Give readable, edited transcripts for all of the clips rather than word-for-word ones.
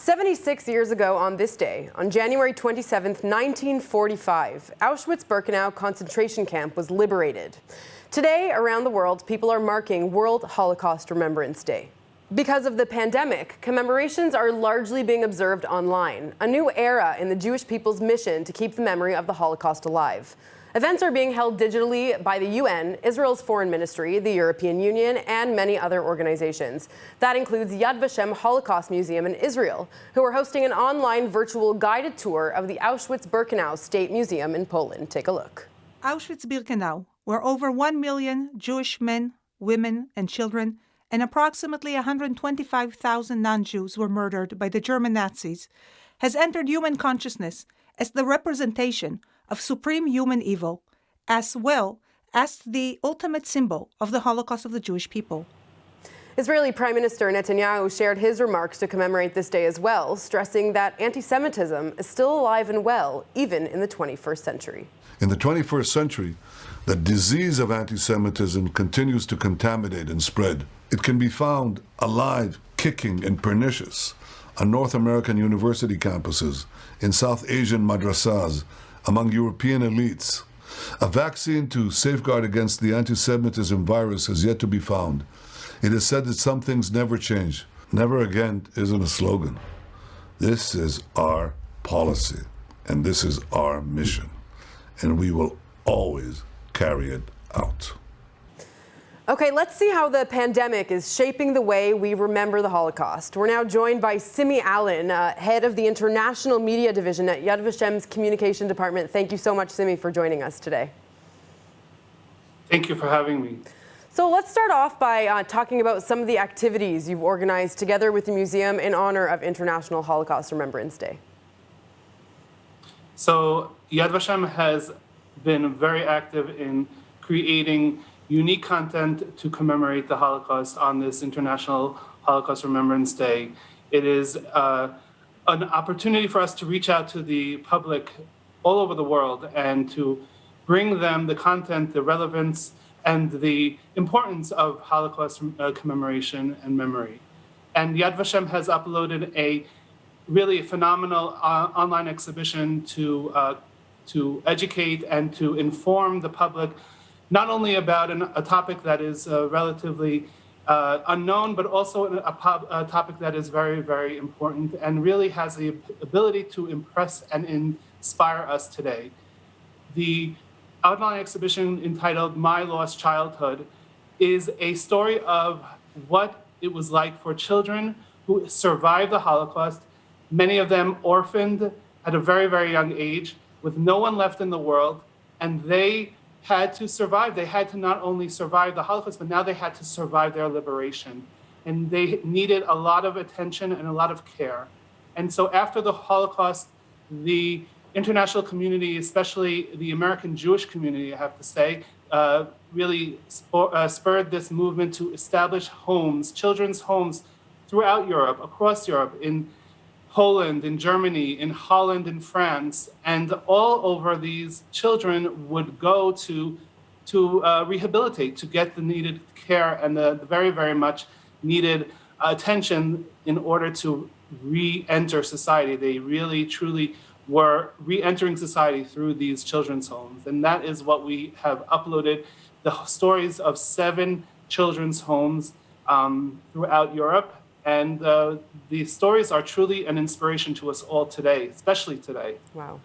76 years ago on this day, on January 27, 1945, Auschwitz Birkenau concentration camp was liberated. Today, around the world, people are marking World Holocaust Remembrance Day. Because of the pandemic, commemorations are largely being observed online, a new era in the Jewish people's mission to keep the memory of the Holocaust alive. Events are being held digitally by the UN, Israel's Foreign Ministry, the European Union, and many other organizations. That includes Yad Vashem Holocaust Museum in Israel, who are hosting an online virtual guided tour of the Auschwitz Birkenau State Museum in Poland. Take a look. Auschwitz Birkenau, where over 1 million Jewish men, women, and children, and approximately 125,000 non-Jews were murdered by the German Nazis, has entered human consciousness as the representation of supreme human evil, as well as the ultimate symbol of the Holocaust of the Jewish people. Israeli Prime Minister Netanyahu shared his remarks to commemorate this day as well, stressing that anti-Semitism is still alive and well, even in the 21st century. In the 21st century, the disease of anti-Semitism continues to contaminate and spread. It can be found alive, kicking, and pernicious on North American university campuses, in South Asian madrasas, among European elites. A vaccine to safeguard against the anti-Semitism virus has yet to be found. It is said that some things never change. Never again isn't a slogan. This is our policy, and this is our mission, and we will always carry it out. Okay, let's see how the pandemic is shaping the way we remember the Holocaust. We're now joined by Simmy Allen, head of the International Media Division at Yad Vashem's Communication Department. Thank you so much, Simmy, for joining us today. Thank you for having me. So let's start off by talking about some of the activities you've organized together with the museum in honor of International Holocaust Remembrance Day. So Yad Vashem has been very active in creating unique content to commemorate the Holocaust on this International Holocaust Remembrance Day. It is an opportunity for us to reach out to the public all over the world and to bring them the content, the relevance, and the importance of Holocaust commemoration and memory. And Yad Vashem has uploaded a really phenomenal online exhibition to educate and to inform the public not only about a topic that is relatively unknown, but also a topic that is very, very important and really has the ability to impress and inspire us today. The online exhibition entitled My Lost Childhood is a story of what it was like for children who survived the Holocaust, many of them orphaned at a very, very young age, with no one left in the world, and they had to survive. They had to not only survive the Holocaust, but now they had to survive their liberation. And they needed a lot of attention and a lot of care. And so after the Holocaust, the international community, especially the American Jewish community, I have to say, really spurred this movement to establish homes, children's homes throughout Europe, across Europe, in Poland, in Germany, in Holland, in France, and all over these children would go to rehabilitate, to get the needed care and the very, very much needed attention in order to re-enter society. They really, truly were re-entering society through these children's homes. And that is what we have uploaded, the stories of 7 children's homes throughout Europe. And the stories are truly an inspiration to us all today, especially today. Wow.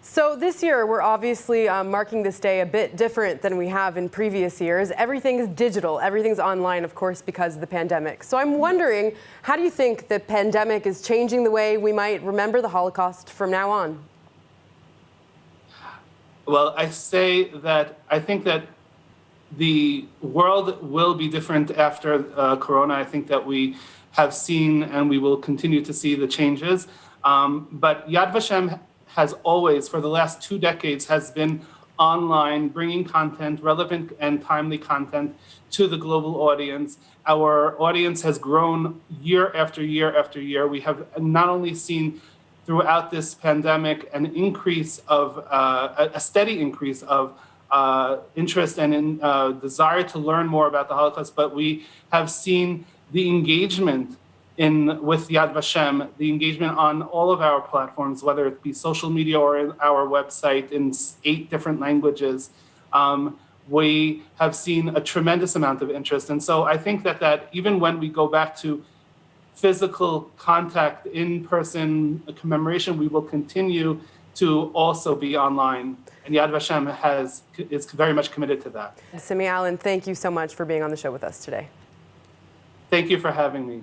So this year, we're obviously marking this day a bit different than we have in previous years. Everything is digital. Everything's online, of course, because of the pandemic. So I'm wondering, how do you think the pandemic is changing the way we might remember the Holocaust from now on? Well, I think that the world will be different after Corona. I think that we have seen and we will continue to see the changes. But Yad Vashem has always, for the last 2 decades, has been online, bringing content, relevant and timely content to the global audience. Our audience has grown year after year after year. We have not only seen throughout this pandemic an increase of, a steady increase of interest and desire to learn more about the Holocaust, but we have seen the engagement with Yad Vashem, the engagement on all of our platforms, whether it be social media or our website in 8 different languages, we have seen a tremendous amount of interest. And so I think that even when we go back to physical contact, in-person commemoration, we will continue to also be online. And Yad Vashem is very much committed to that. Simmy Allen, thank you so much for being on the show with us today. Thank you for having me.